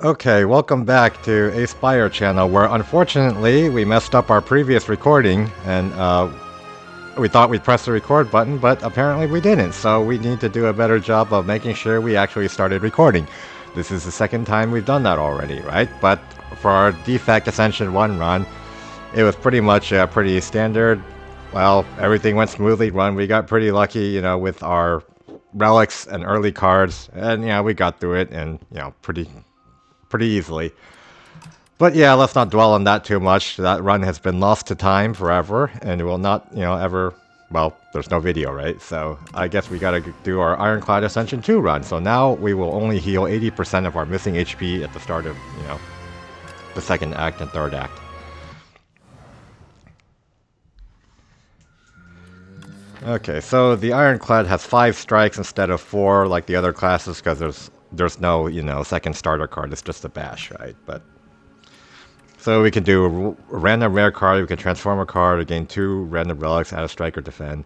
Okay, welcome back to a Spire channel where unfortunately we messed up our previous recording and we thought we'd press the record button, but apparently we didn't. So we need to do a better job of making sure we actually started recording. This is the second time we've done that already, right? But for our Defect Ascension 1 run, it was pretty much a pretty standard. Well, everything went smoothly run. We got pretty lucky, with our relics and early cards, and we got through it and pretty easily. But yeah, let's not dwell on that too much. That run has been lost to time forever, and it will not, ever... Well, there's no video, right? So I guess we gotta do our Ironclad Ascension 2 run. So now we will only heal 80% of our missing HP at the start of, the second act and third act. Okay, so the Ironclad has 5 strikes instead of 4 like the other classes because there's no, second starter card. It's just a bash, right? But so we can do a random rare card, we can transform a card, or gain 2 random relics, add a strike or defend.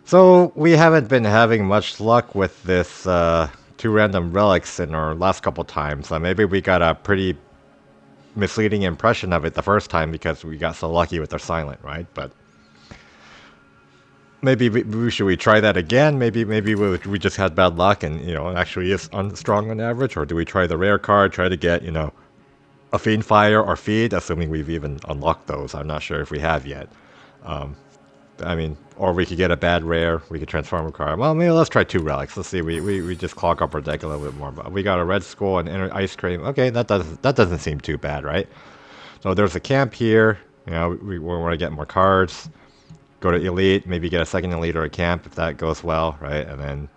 So we haven't been having much luck with this 2 random relics in our last couple times. So maybe we got a pretty misleading impression of it the first time because we got so lucky with our silent, right? But maybe should we try that again? Maybe we just had bad luck and actually is strong on average, or do we try the rare card, try to get a Fiend Fire or Feed, assuming we've even unlocked those. I'm not sure if we have yet. Or we could get a bad rare, we could transform a card. Well, maybe let's try 2 relics. Let's see, we just clog up our deck a little bit more. But we got a Red Skull and Ice Cream. Okay, that doesn't seem too bad, right? So there's a camp here. We want to get more cards. Go to Elite, maybe get a second Elite or a camp if that goes well, right? And then,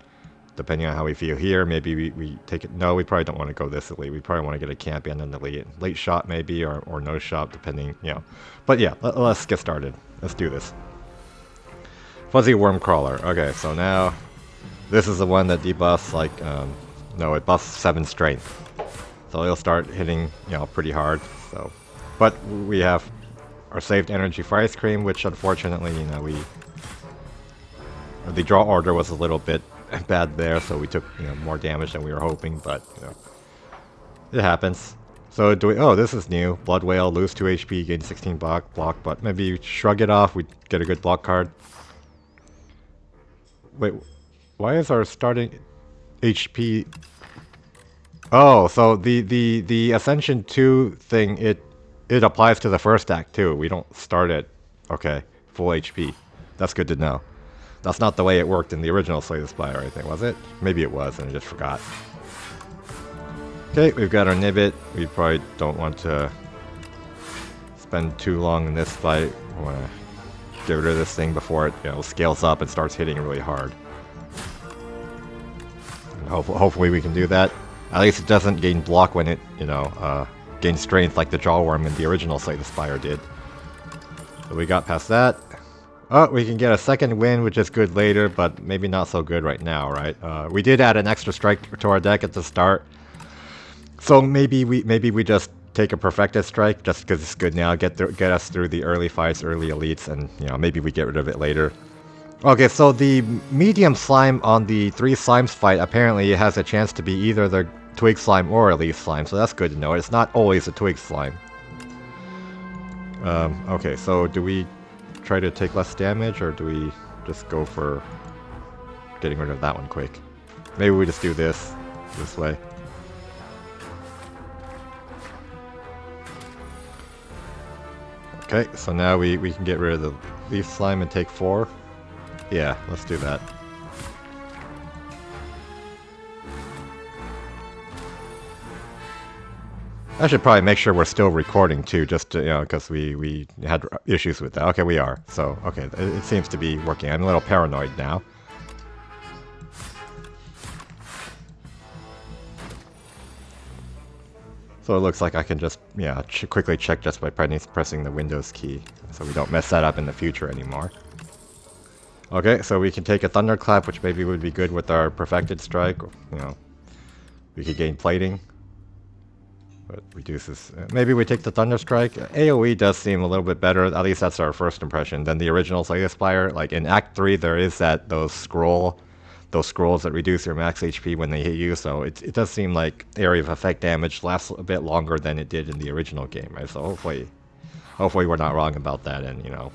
depending on how we feel here, maybe we take it. No, we probably don't want to go this Elite. We probably want to get a camp and an Elite. Late shot maybe, or no shot, depending, But yeah, let's get started. Let's do this. Fuzzy Worm Crawler. Okay, so now, this is the one that debuffs, no, it buffs 7 strength. So it'll start hitting, pretty hard, so. But we have our saved energy for Ice Cream, which unfortunately, the draw order was a little bit bad there, so we took more damage than we were hoping, but it happens. So do we? Oh, this is new. Blood Whale, lose 2 HP, gain 16 block, but maybe shrug it off. We get a good block card. Wait, why is our starting HP? Oh, so the Ascension 2 thing, it applies to the first act too. We don't start at, okay, full HP. That's good to know. That's not the way it worked in the original Slay the Spire, I think, was it? Maybe it was, and I just forgot. Okay, we've got our Nibbit. We probably don't want to spend too long in this fight. We want to get rid of this thing before it, scales up and starts hitting really hard. And hopefully we can do that. At least it doesn't gain block when it, gain strength like the Jawworm in the original Slay the Spire did. So we got past that. Oh, we can get a second win, which is good later, but maybe not so good right now, right? We did add an extra strike to our deck at the start. So maybe we just take a Perfected Strike just because it's good now, get us through the early fights, early elites, and maybe we get rid of it later. Okay, so the medium slime on the 3 slimes fight, apparently it has a chance to be either the Twig Slime or a Leaf Slime, so that's good to know. It's not always a Twig Slime. Okay, so do we try to take less damage, or do we just go for getting rid of that one quick? Maybe we just do this way. Okay, so now we can get rid of the Leaf Slime and take 4. Yeah, let's do that. I should probably make sure we're still recording too, just to, because we had issues with that. Okay, we are. So, okay, it seems to be working. I'm a little paranoid now. So it looks like I can just, quickly check just by pressing the Windows key, so we don't mess that up in the future anymore. Okay, so we can take a Thunderclap, which maybe would be good with our Perfected Strike. We could gain Plating. But reduces. Maybe we take the Thunderstrike. AoE does seem a little bit better. At least that's our first impression than the original Slay the Spire. Like in Act 3, there is those scroll those scrolls that reduce your max HP when they hit you, so it does seem like area of effect damage lasts a bit longer than it did in the original game, right? So hopefully we're not wrong about that, and you know.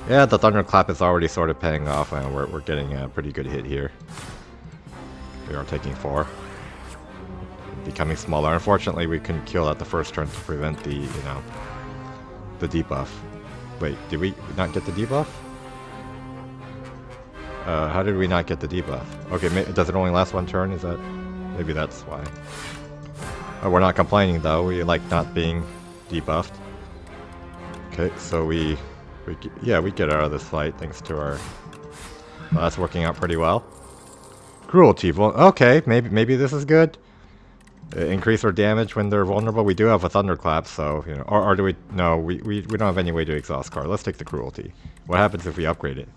Yeah, the Thunderclap is already sort of paying off, and we're getting a pretty good hit here. We are taking 4. Becoming smaller. Unfortunately, we couldn't kill at the first turn to prevent the, you know, the debuff. Wait, did we not get the debuff? How did we not get the debuff? Okay, does it only last 1 turn? Is that... Maybe that's why. Oh, we're not complaining though. We like not being debuffed. Okay, so we get out of this fight thanks to our... Well, that's working out pretty well. Cruelty. Okay, maybe this is good. Increase our damage when they're vulnerable. We do have a Thunderclap, so, you know... Or do we... No, we don't have any way to exhaust card. Let's take the Cruelty. What happens if we upgrade it?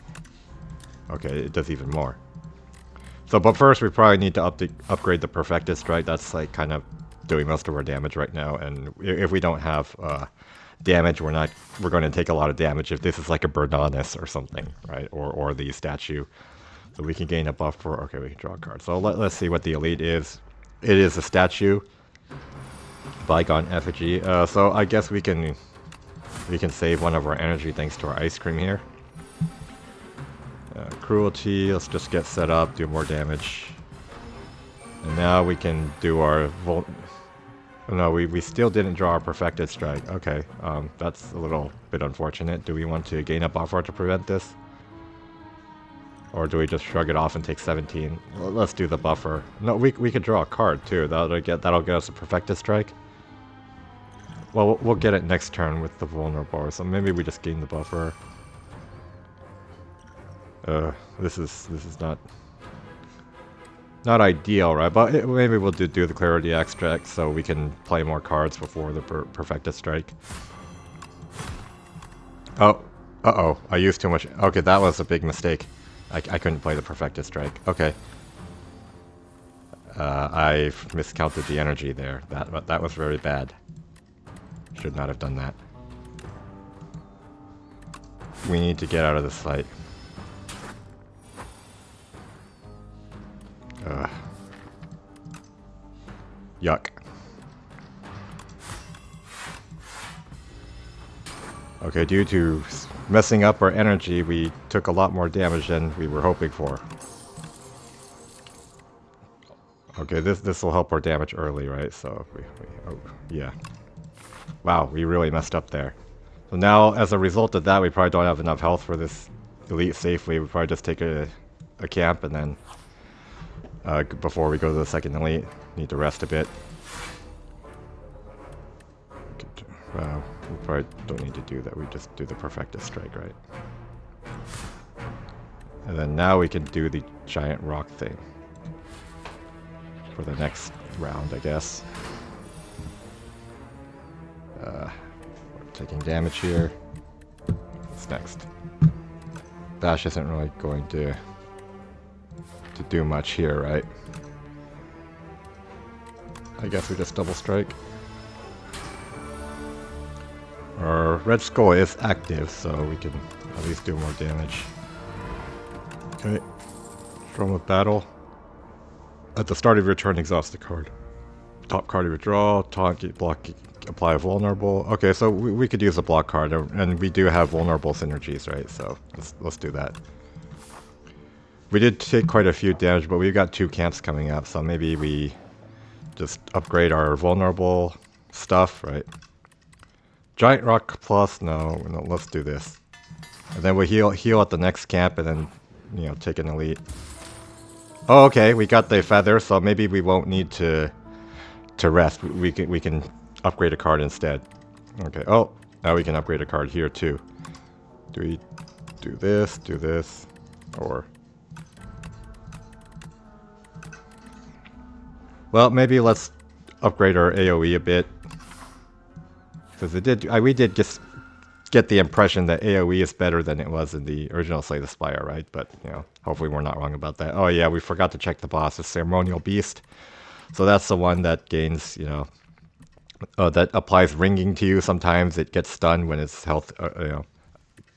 Okay, it does even more. So, but first we probably need to upgrade the Perfected Strike. That's like kind of doing most of our damage right now. And if we don't have damage, we're going to take a lot of damage if this is like a Bernanis or something, right? Or the statue. So we can gain a buff for... Okay, we can draw a card. So let's see what the elite is. It is a statue. Bygone Effigy. So I guess we can save one of our energy thanks to our ice cream here. Cruelty, let's just get set up, do more damage. And now we can do our no, we still didn't draw our Perfected Strike. Okay, that's a little bit unfortunate. Do we want to gain a buffer to prevent this? Or do we just shrug it off and take 17? Well, let's do the buffer. No, we could draw a card too. That'll get us a Perfected Strike. Well, we'll get it next turn with the vulnerable, so maybe we just gain the buffer. This is not ideal, right? But maybe we'll do the Clarity Extract so we can play more cards before the Perfected Strike. Oh, uh-oh, I used too much. Okay, that was a big mistake. I couldn't play the Perfected Strike. Okay. I've miscounted the energy there. That was very bad. Should not have done that. We need to get out of this fight. Yuck. Okay, due to messing up our energy, we took a lot more damage than we were hoping for. Okay, this will help our damage early, right? So, oh, yeah. Wow, we really messed up there. So now, as a result of that, we probably don't have enough health for this elite safely. We probably just take a camp and then before we go to the second elite, need to rest a bit. Wow, we probably don't need to do that. We just do the Perfected Strike, right? And then now we can do the giant rock thing for the next round, I guess. We're taking damage here. What's next? Bash isn't really going to do much here, right? I guess we just double strike. Our Red Skull is active, so we can at least do more damage. Okay. Drum of Battle. At the start of your turn, exhaust the card. Top card of your draw, taunt, block, apply a vulnerable. Okay, so we could use a block card, and we do have vulnerable synergies, right? So let's do that. We did take quite a few damage, but we've got 2 camps coming up, so maybe we just upgrade our vulnerable stuff, right? Giant Rock Plus, no, let's do this. And then we heal at the next camp, and then, you know, take an elite. Oh, okay, we got the feather, so maybe we won't need to rest. We can upgrade a card instead. Okay, oh, now we can upgrade a card here too. Do we do this, or... Well, maybe let's upgrade our AoE a bit. Because we did just get the impression that AoE is better than it was in the original Slay the Spire, right? But, you know, hopefully we're not wrong about that. Oh yeah, we forgot to check the boss, the Ceremonial Beast. So that's the one that gains, you know, that applies ringing to you. Sometimes it gets stunned when its health, you know,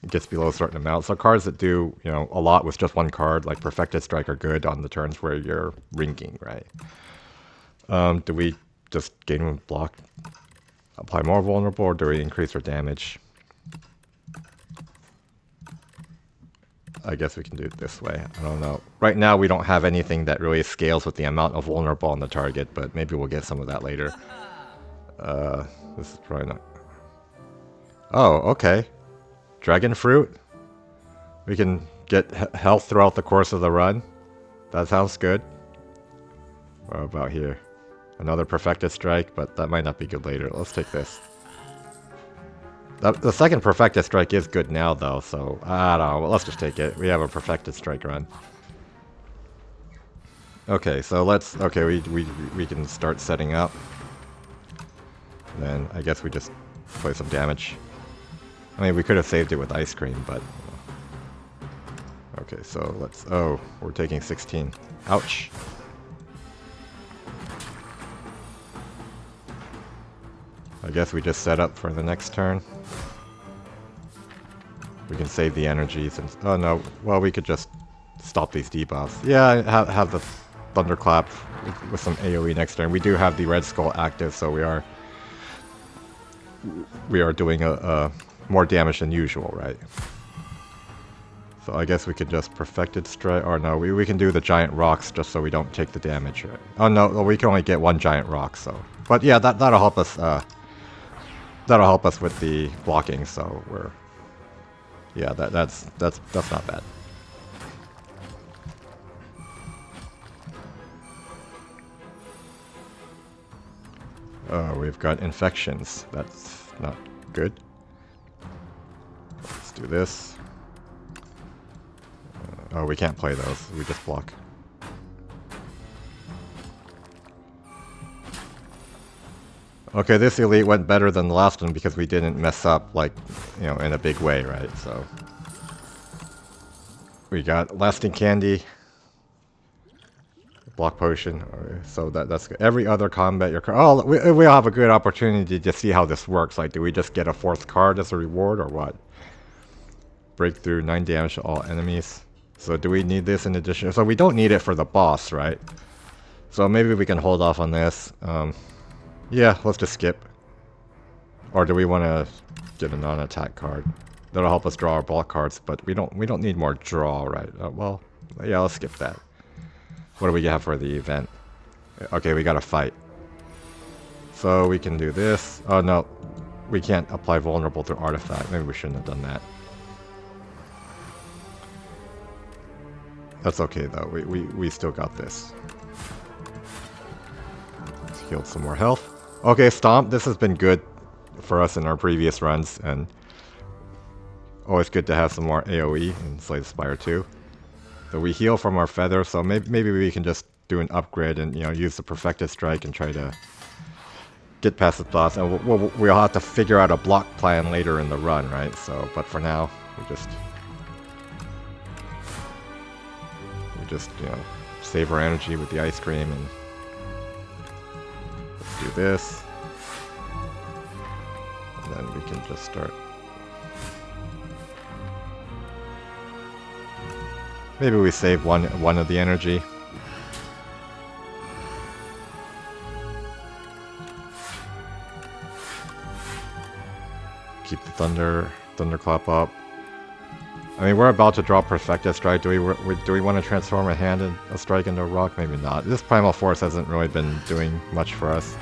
it gets below a certain amount. So cards that do, you know, a lot with just one card, like Perfected Strike, are good on the turns where you're ringing, right? Do we just gain one block, apply more vulnerable, or do we increase our damage? I guess we can do it this way. I don't know. Right now we don't have anything that really scales with the amount of vulnerable on the target, but maybe we'll get some of that later. This is probably not... Oh, okay. Dragon Fruit. We can get health throughout the course of the run. That sounds good. What about here? Another Perfected Strike, but that might not be good later. Let's take this. The second Perfected Strike is good now, though, so I don't know. Well, let's just take it. We have a Perfected Strike run. Okay, so let's... Okay, we can start setting up. Then I guess we just play some damage. I mean, we could have saved it with Ice Cream, but... Okay, so let's... Oh, we're taking 16. Ouch. I guess we just set up for the next turn. We can save the energies and... Oh no, well we could just stop these debuffs. Yeah, have the Thunderclap with some AoE next turn. We do have the Red Skull active, so we are doing a more damage than usual, right? So I guess we could just Perfected Strike... Or no, we can do the Giant Rocks just so we don't take the damage, right? Oh no, well, we can only get one Giant Rock, so... But yeah, that'll help us, that'll help us with the blocking, so we're... Yeah, that's not bad. Oh, we've got infections. That's not good. Let's do this. Oh, we can't play those. We just block. Okay, this elite went better than the last one because we didn't mess up, like, you know, in a big way, right? So we got lasting candy, block potion. So that's good. Every other combat you're... Oh, we'll have a good opportunity to see how this works. Like, do we just get a 4th card as a reward or what? Breakthrough, 9 damage to all enemies. So do we need this in addition? So we don't need it for the boss, right? So maybe we can hold off on this. Yeah, let's just skip. Or do we want to get a non-attack card? That'll help us draw our block cards, but we don't need more draw, right? Well, yeah, let's skip that. What do we have for the event? Okay, we got to fight. So we can do this. Oh no, we can't apply vulnerable to artifact. Maybe we shouldn't have done that. That's okay though. We still got this. Let's heal some more health. Okay, Stomp. This has been good for us in our previous runs, and always good to have some more AoE in Slay the Spire 2. So we heal from our feather, so maybe we can just do an upgrade and, you know, use the Perfected Strike and try to get past the boss. And we'll have to figure out a block plan later in the run, right? So, but for now, we just you know, save our energy with the Ice Cream and let's do this. And then we can just start. Maybe we save one of the energy. Keep the thunderclap up. I mean, we're about to draw Perfected Strike. Do we want to transform a hand and a strike into a rock? Maybe not. This Primal Force hasn't really been doing much for us.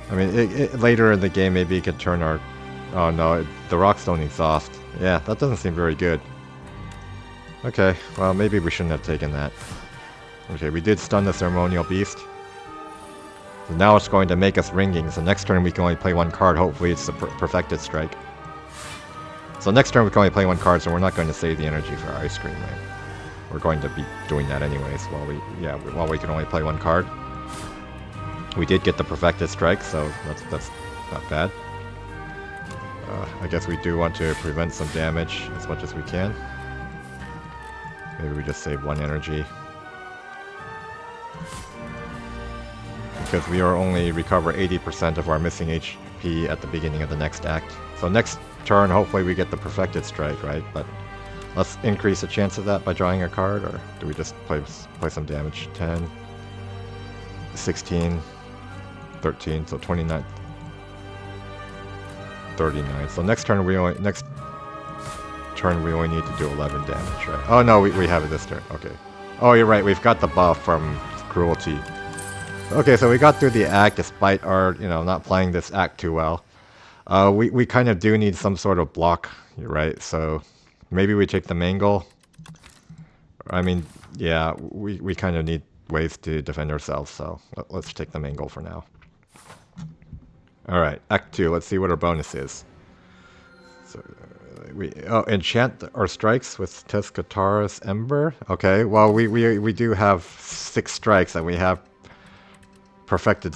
I mean, later in the game, maybe it could turn our... Oh no, the rocks don't exhaust. Yeah, that doesn't seem very good. Okay, well, maybe we shouldn't have taken that. Okay, we did stun the Ceremonial Beast. So now it's going to make us ringing, so next turn we can only play one card. Hopefully it's the Perfected Strike. So next turn we can only play one card, so we're not going to save the energy for our Ice Cream, right? We're going to be doing that anyways while we can only play one card. We did get the Perfected Strike, so that's not bad. I guess we do want to prevent some damage as much as we can. Maybe we just save one energy. because we are only recover 80% of our missing HP at the beginning of the next act. So next turn, hopefully we get the perfected strike, right? But let's increase the chance of that by drawing a card, or do we just play some damage? 10, 16, 13, so 29, 39. So next turn we only need to do 11 damage, right? Oh no, we have it this turn. Okay. Oh, you're right. We've got the buff from cruelty. Okay, so we got through the act despite our, not playing this act too well. We kind of do need some sort of block, you're right? So maybe we take the Mangle. I mean, yeah, we kind of need ways to defend ourselves, so let's take the Mangle for now. Alright, Act 2, let's see what our bonus is. So we enchant our strikes with Tezcatara's Ember. Okay, well we do have 6 strikes and we have perfected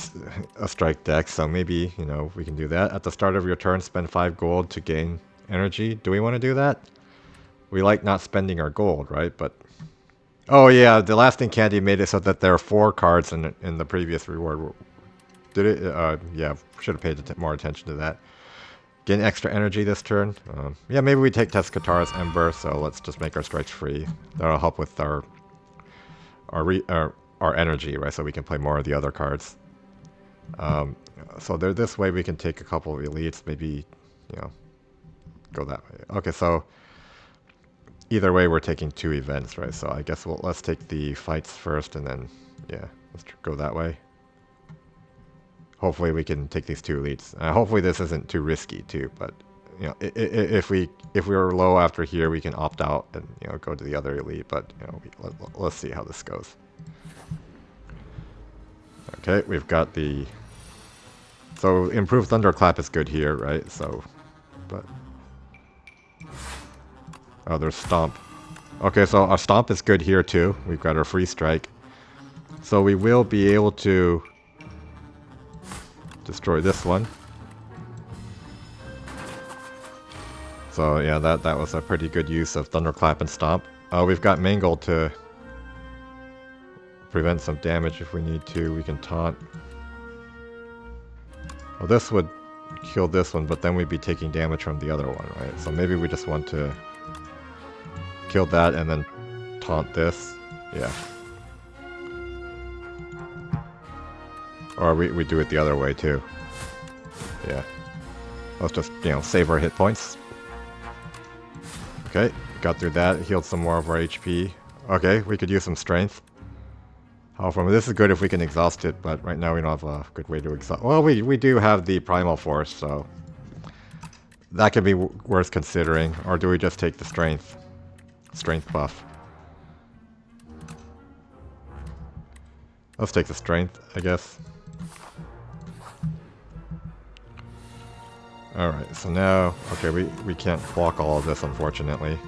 a strike deck, so maybe, we can do that. At the start of your turn, spend 5 gold to gain energy. Do we want to do that? We like not spending our gold, right? But oh yeah, the lasting candy made it so that there are 4 cards in the previous reward. Did it? Yeah, should have paid more attention to that. Gain extra energy this turn. Yeah, maybe we take Tezcatara's Ember, so let's just make our strikes free. That'll help with our energy, right? So we can play more of the other cards. So this way we can take a couple of elites, maybe, go that way. Okay, so either way we're taking 2 events, right? So I guess let's take the fights first, and then, yeah, let's go that way. Hopefully we can take these 2 elites. Hopefully this isn't too risky too, but if we were low after here, we can opt out and go to the other elite. But let's see how this goes. Okay, we've got the improved Thunderclap is good here, right? So, but oh, there's Stomp. Okay, so our Stomp is good here too. We've got our free strike, so we will be able to destroy this one. So yeah, that was a pretty good use of Thunderclap and Stomp. We've got Mangle to prevent some damage if we need to. We can taunt. Well, this would kill this one, but then we'd be taking damage from the other one, right? So maybe we just want to kill that and then taunt this. Yeah. Or we do it the other way too. Yeah. Let's just, save our hit points. Okay, got through that, healed some more of our HP. Okay, we could use some strength. This is good if we can exhaust it, but right now we don't have a good way to exhaust. Well, we do have the Primal Force, so that could be worth considering. Or do we just take the strength buff? Let's take the strength, I guess. Alright, so now, okay, we can't block all of this, unfortunately.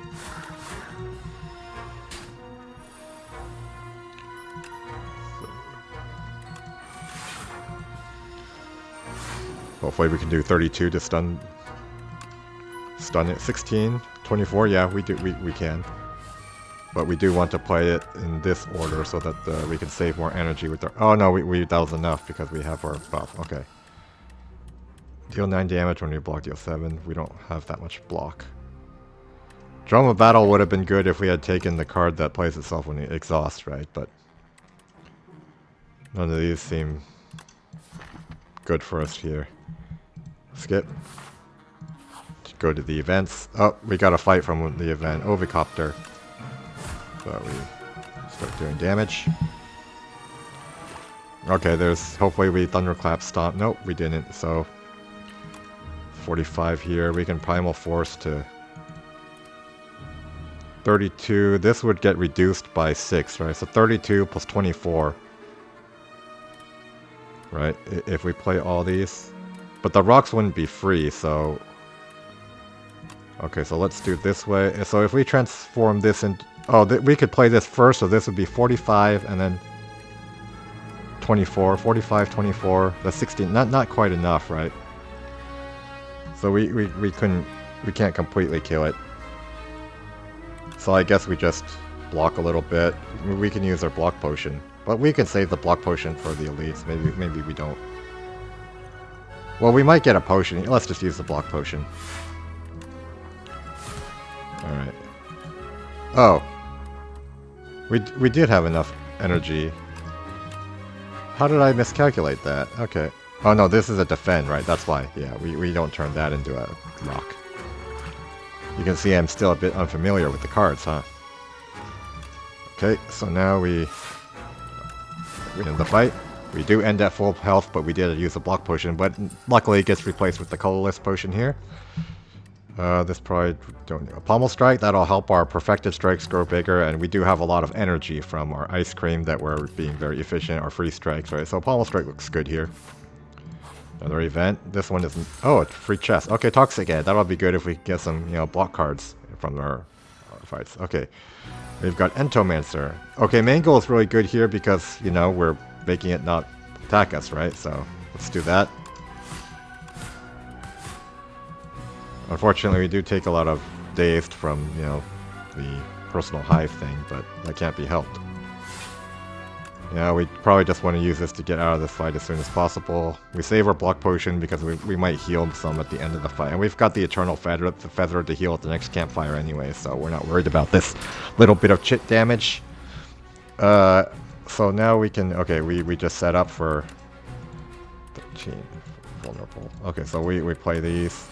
Hopefully we can do 32 to stun it. 16, 24, yeah, we can. But we do want to play it in this order so that we can save more energy with our... Oh no, that was enough because we have our buff. Okay. Deal 9 damage when you block, deal 7. We don't have that much block. Drum of Battle would have been good if we had taken the card that plays itself when it exhausts, right? But none of these seem good for us here. Skip. Go to the events. Oh, we got a fight from the event. Ovicopter. So we start doing damage. Okay, hopefully we Thunderclap Stomp. Nope, we didn't. So 45 here. We can Primal Force to 32. This would get reduced by 6, right? So 32 plus 24. Right? If we play all these. But the rocks wouldn't be free, so... Okay, so let's do it this way. So if we transform this into... Oh, we could play this first, so this would be 45 and then 24. 45, 24. That's 16. Not quite enough, right? So we can't completely kill it. So I guess we just block a little bit. We can use our block potion. But we can save the block potion for the elites. Maybe we don't. Well, we might get a potion. Let's just use the block potion. Alright. Oh. We did have enough energy. How did I miscalculate that? Okay. Oh no, this is a defend, right? That's why. Yeah, we don't turn that into a rock. You can see I'm still a bit unfamiliar with the cards, huh? Okay, so now we end the fight. We do end at full health, but we did use a block potion, but luckily it gets replaced with the colorless potion here. This probably don't a pommel strike, that'll help our perfected strikes grow bigger, and we do have a lot of energy from our ice cream that we're being very efficient, our free strikes, right? So pommel strike looks good here. Another event. This one isn't. Oh, it's free chest. Okay, toxic egg. That'll be good if we get some, you know, block cards from our fights. Okay, we've got Entomancer. Okay, Mango is really good here because, you know, we're making it not attack us, right? So let's do that. Unfortunately, we do take a lot of dazed from, you know, the personal hive thing, but that can't be helped. Yeah, we probably just want to use this to get out of this fight as soon as possible. We save our block potion because we might heal some at the end of the fight. And we've got the Eternal Feather to heal at the next campfire anyway, so we're not worried about this little bit of chit damage. So now we can... Okay, we just set up for... 13. Vulnerable. Okay, so we play these.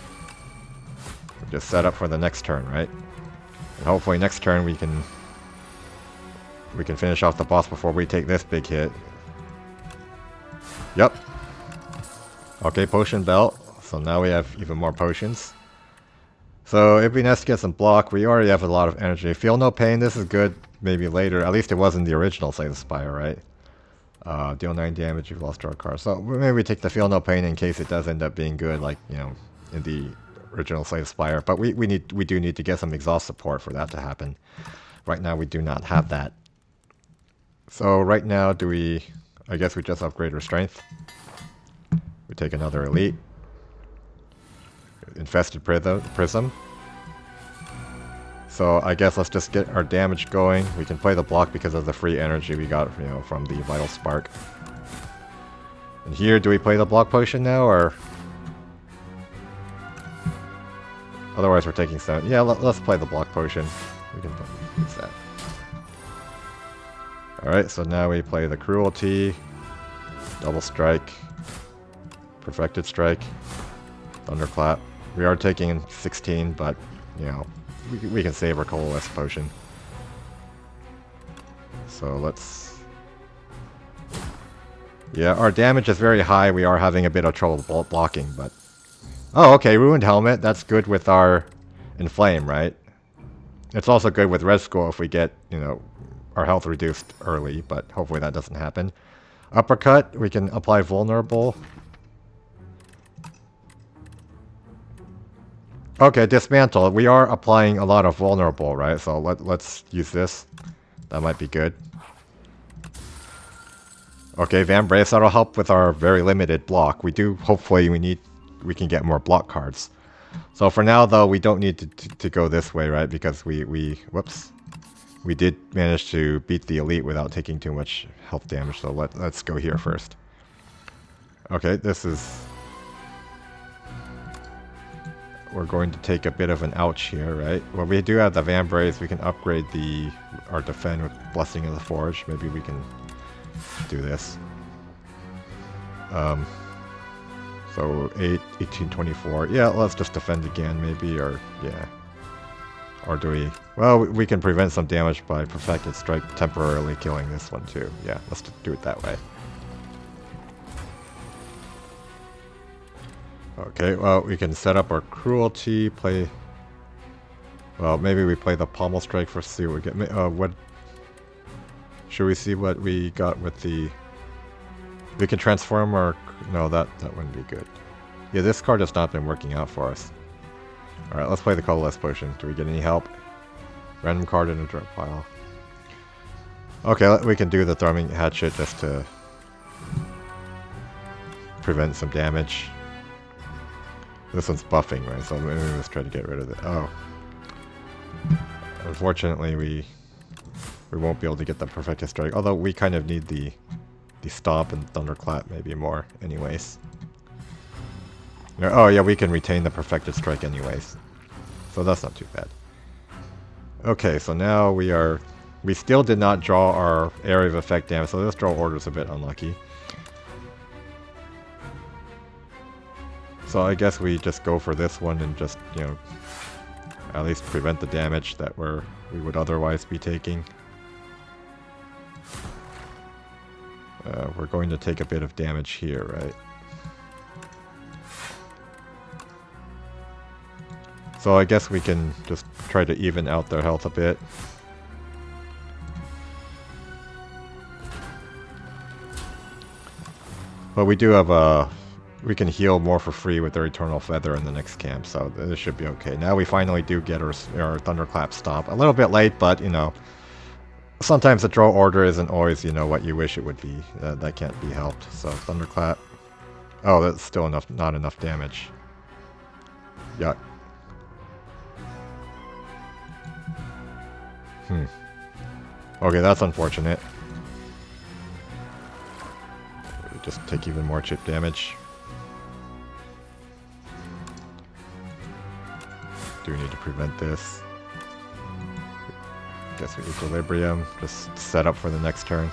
We just set up for the next turn, right? And hopefully next turn we can finish off the boss before we take this big hit. Yep. Okay, potion belt. So now we have even more potions. So it'd be nice to get some block. We already have a lot of energy. Feel no pain. This is good. Maybe later. At least it was in the original Slay the Spire, right? Deal 9 damage. You've lost our card. So maybe we take the feel no pain in case it does end up being good, like, you know, in the original Slay the Spire. But we do need to get some exhaust support for that to happen. Right now we do not have that. So right now, I guess we just upgrade our strength. We take another elite. Infested prism. So I guess let's just get our damage going. We can play the block because of the free energy we got, you know, from the Vital Spark. And here, do we play the block potion now, or... Otherwise we're taking some... Yeah, let's play the block potion. We can use that. Alright, so now we play the Cruelty, Double Strike, Perfected Strike, Thunderclap. We are taking 16, but, you know, we can save our Colorless Potion. So let's... Yeah, our damage is very high. We are having a bit of trouble blocking, but... Oh, okay, Ruined Helmet. That's good with our Inflame, right? It's also good with Red Skull if we get, you know, our health reduced early, but hopefully that doesn't happen. Uppercut, we can apply Vulnerable. Okay, Dismantle. We are applying a lot of Vulnerable, right? So let's use this. That might be good. Okay, Vambrace, that'll help with our very limited block. Hopefully we can get more block cards. So for now, though, we don't need to go this way, right? Because whoops. We did manage to beat the elite without taking too much health damage, so let's go here first. Okay, this is... We're going to take a bit of an ouch here, right? Well, we do have the Vambrace. We can upgrade our defend with Blessing of the Forge. Maybe we can do this. So 18, 24. Yeah, let's just defend again, maybe, or yeah. Or do we... Well, we can prevent some damage by Perfected Strike temporarily killing this one too. Yeah, let's do it that way. Okay, well, we can set up our Cruelty, play... Well, maybe we play the Pommel Strike first, see what we get. What... Should we see what we got with the... We can transform our... No, that wouldn't be good. Yeah, this card has not been working out for us. Alright, let's play the Colorless Potion. Do we get any help? Random card in a drop pile. Okay, we can do the Thrumming Hatchet just to prevent some damage. This one's buffing, right? So maybe let's try to get rid of it. Oh. Unfortunately, we won't be able to get the Perfected Strike. Although we kind of need the Stomp and Thunderclap maybe more anyways. Oh yeah, we can retain the Perfected Strike anyways. So that's not too bad. Okay, so now we still did not draw our area of effect damage, so this draw order is a bit unlucky. So I guess we just go for this one and just, you know, at least prevent the damage that we would otherwise be taking. We're going to take a bit of damage here, right? So I guess we can just try to even out their health a bit. But we do have we can heal more for free with our Eternal Feather in the next camp, so this should be okay. Now we finally do get our Thunderclap Stomp. A little bit late, but, you know, sometimes the draw order isn't always, you know, what you wish it would be. That can't be helped. So Thunderclap. Oh, that's still not enough damage. Yuck. Okay, that's unfortunate. We just take even more chip damage. Do we need to prevent this? Guess we equilibrium, just set up for the next turn.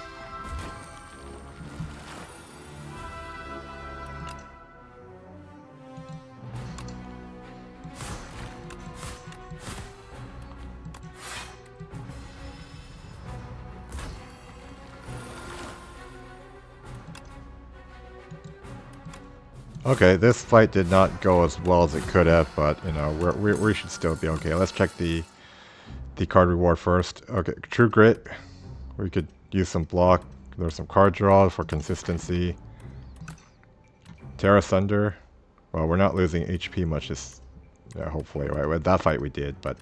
Okay, this fight did not go as well as it could have, but, you know, we should still be okay. Let's check the card reward first. Okay, True Grit. We could use some block. There's some card draw for consistency. Terra Thunder. Well, we're not losing HP much this... Yeah, hopefully, right? With that fight we did, but...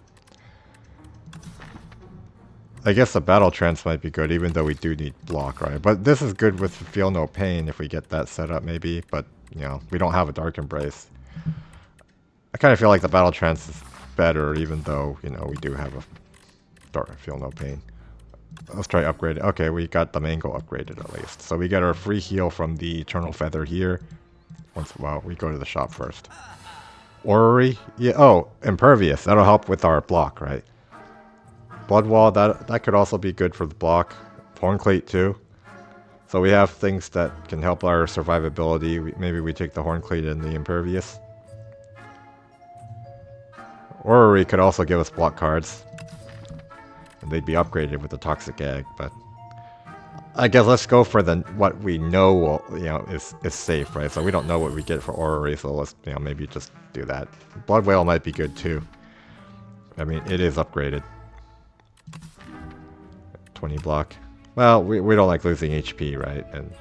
I guess the Battle Trance might be good, even though we do need block, right? But this is good with Feel No Pain if we get that set up, maybe, but... You know, we don't have a Dark Embrace. I kind of feel like the Battle Trance is better, even though, you know, we do have a Dark Feel No Pain. Let's try upgrade. Okay, we got the Mango upgraded at least. So we get our free heal from the Eternal Feather here. Well, we go to the shop first. Orrery? Yeah, oh, Impervious. That'll help with our block, right? Blood Wall, that could also be good for the block. Horncleat too. So we have things that can help our survivability. Maybe we take the Horncleat and the Impervious. Orrery could also give us block cards. And they'd be upgraded with the Toxic Egg, but... I guess let's go for what we know will, you know, is safe, right? So we don't know what we get for Orrery, so let's, you know, maybe just do that. Blood Whale might be good too. I mean, it is upgraded. 20 block. Well, we don't like losing HP, right? And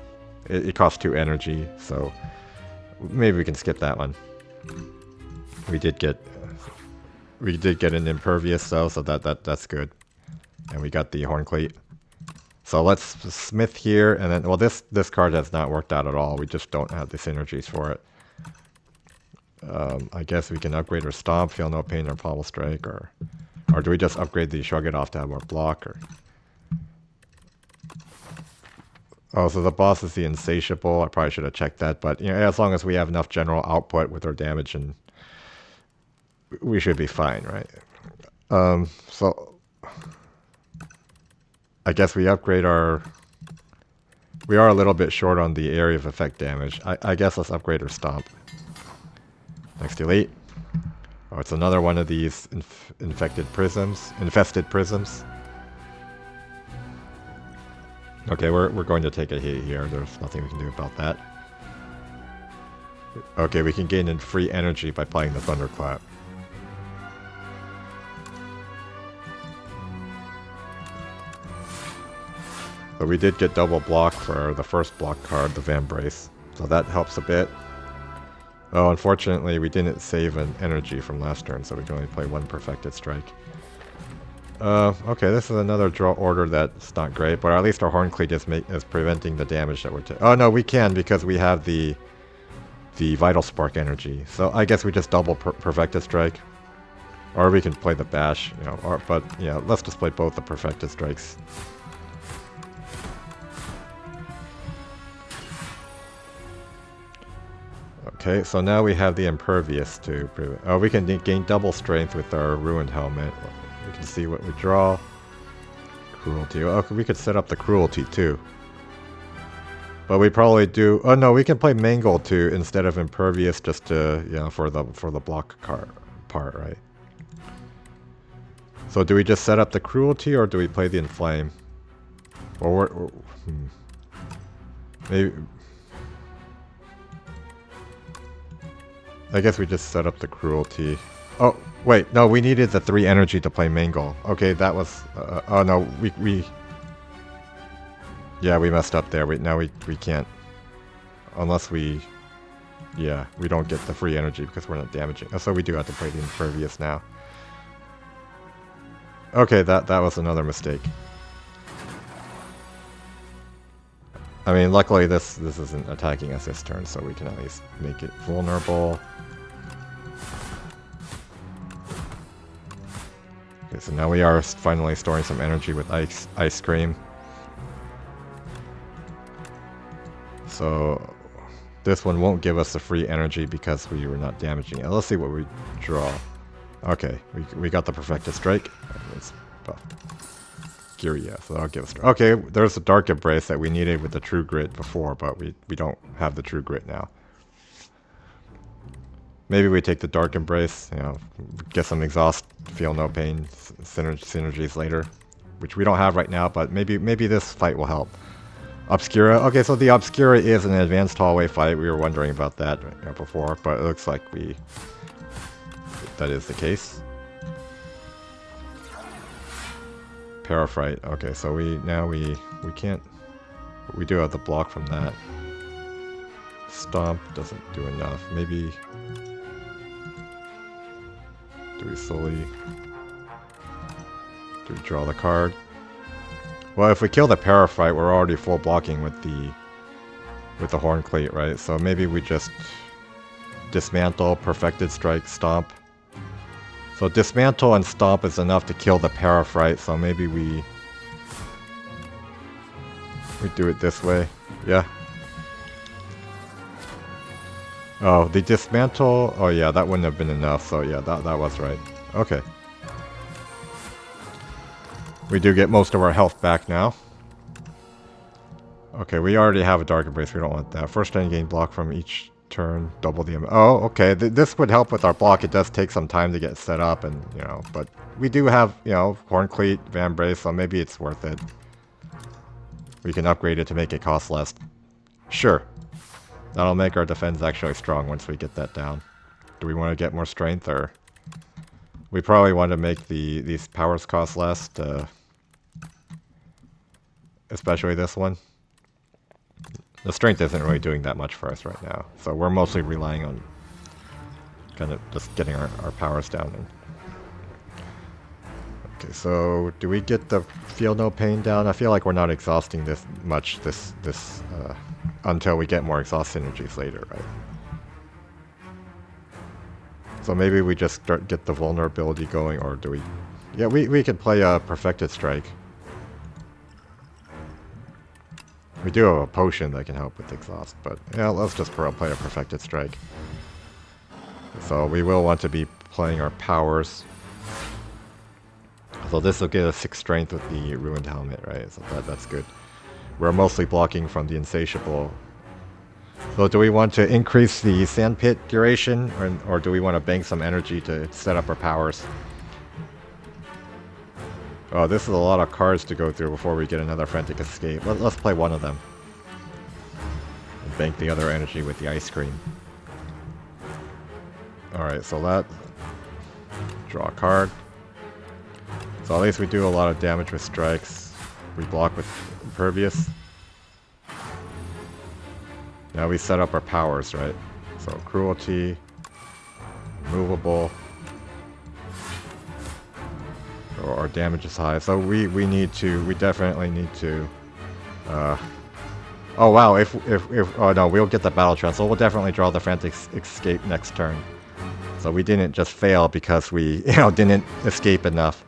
it costs 2 energy, so maybe we can skip that one. We did get an Impervious though, so that's good. And we got the Horncleat. So let's Smith here, and then, well, this card has not worked out at all. We just don't have the synergies for it. I guess we can upgrade our Stomp, Feel No Pain, or Pommel Strike, or do we just upgrade the Shrug It Off to have more block, or... Oh, so the boss is the Insatiable. I probably should have checked that, but, you know, as long as we have enough general output with our damage, and we should be fine, right? So I guess we upgrade our... We are a little bit short on the area of effect damage. I guess let's upgrade our Stomp. Next Elite. Oh, it's another one of these infested prisms. Okay, we're going to take a hit here. There's nothing we can do about that. Okay, we can gain in free energy by playing the Thunderclap. But we did get double block for the first block card, the Vambrace. So that helps a bit. Oh, unfortunately, we didn't save an energy from last turn, so we can only play 1 Perfected Strike. Okay, this is another draw order that's not great, but at least our Horncleat is preventing the damage that we're taking. Oh no, we can because we have the Vital Spark energy. So I guess we just double Perfected Strike. Or we can play the bash, you know, but yeah, let's just play both the perfected strikes. Okay, so now we have the impervious to prove it. Oh, we can gain double strength with our ruined helmet. We can see what we draw. Cruelty. Okay, we could set up the cruelty too. But we probably do. Oh no, we can play mangle too instead of impervious, just to, you know, for the block part, right? So do we just set up the cruelty or do we play the inflame? Or maybe. I guess we just set up the cruelty. Oh, wait, no, we needed the 3 energy to play mangle. Okay, that was... oh, no, we... Yeah, we messed up there. Now we can't... Unless we... Yeah, we don't get the free energy because we're not damaging. So we do have to play the impervious now. Okay, that was another mistake. I mean, luckily this isn't attacking us this turn, so we can at least make it vulnerable. Okay, so now we are finally storing some energy with ice cream. So this one won't give us the free energy because we were not damaging it. Let's see what we draw. Okay, we got the perfected strike. Let's buff. Yeah, so that'll give us... Okay, there's the Dark Embrace that we needed with the True Grit before, but we don't have the True Grit now. Maybe we take the Dark Embrace, you know, get some exhaust, feel no pain, synergies later, which we don't have right now, but maybe this fight will help. Obscura. Okay, so the Obscura is an advanced hallway fight. We were wondering about that, you know, before, but it looks like that is the case. Paraphrite. Okay, so we can't... We do have the block from that. Stomp doesn't do enough. Maybe... Do we slowly... Do we draw the card? Well, if we kill the Paraphrite, we're already full blocking with the Horn Cleat, right? So maybe we just... Dismantle, Perfected Strike, Stomp. So Dismantle and Stomp is enough to kill the Paraphrite, so maybe we do it this way. Yeah. Oh, the Dismantle... Oh yeah, that wouldn't have been enough, so yeah, that was right. Okay. We do get most of our health back now. Okay, we already have a Dark Embrace, we don't want that. First turn gain block from each turn, double the... Oh, okay, this would help with our block. It does take some time to get set up, and, you know, but we do have, you know, Horn Cleat, Van Brace, so maybe it's worth it. We can upgrade it to make it cost less. Sure. That'll make our defense actually strong once we get that down. Do we want to get more strength, or... We probably want to make these powers cost less, especially this one. The strength isn't really doing that much for us right now, so we're mostly relying on kind of just getting our powers down. Okay, so do we get the Feel No Pain down? I feel like we're not exhausting this much until we get more exhaust synergies later, right? So maybe we just get the vulnerability going, or do we... Yeah, we could play a Perfected Strike. We do have a potion that can help with exhaust, but yeah, let's just play a Perfected Strike. So we will want to be playing our powers. So this will get us 6 strength with the Ruined Helmet, right? So that's good. We're mostly blocking from the Insatiable. So do we want to increase the Sandpit duration, or do we want to bank some energy to set up our powers? Oh, this is a lot of cards to go through before we get another Frantic Escape. Let's play one of them. And bank the other energy with the Ice Cream. Alright, so that... Draw a card. So at least we do a lot of damage with strikes. We block with Impervious. Now we set up our powers, right? So Cruelty, Movable, or our damage is high. So we definitely need to. Oh wow! If oh no, we'll get the Battle Trance. So we'll definitely draw the Frantic Escape next turn. So we didn't just fail because we, didn't escape enough.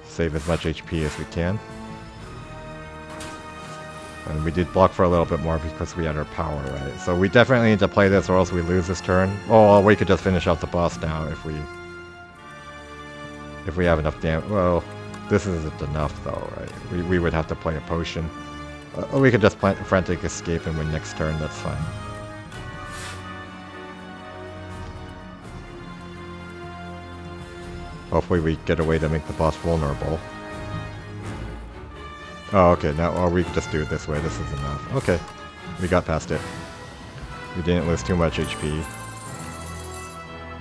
Save as much HP as we can. And we did block for a little bit more because we had our power, right? So we definitely need to play this or else we lose this turn. Oh, we could just finish off the boss now if we have enough damage. Well, this isn't enough though, right? We would have to play a potion. We could just plan frantic escape and win next turn, that's fine. Hopefully we get a way to make the boss vulnerable. Oh, okay, now, or we could just do it this way, this is enough. Okay, we got past it. We didn't lose too much HP.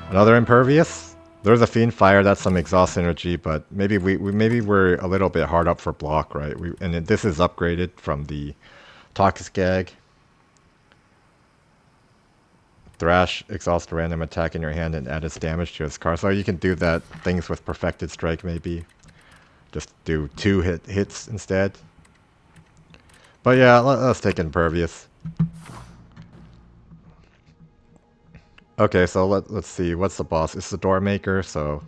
Another impervious? There's a Fiend Fire, that's some exhaust energy, but maybe maybe we're a little bit hard up for block, right? This is upgraded from the Toxic Gag. Thrash, exhaust a random attack in your hand and add its damage to its card. So you can do that, things with Perfected Strike maybe. Just do 2 hits instead. But yeah, let's take Impervious. Okay, so let's see, what's the boss? It's the Door Maker, so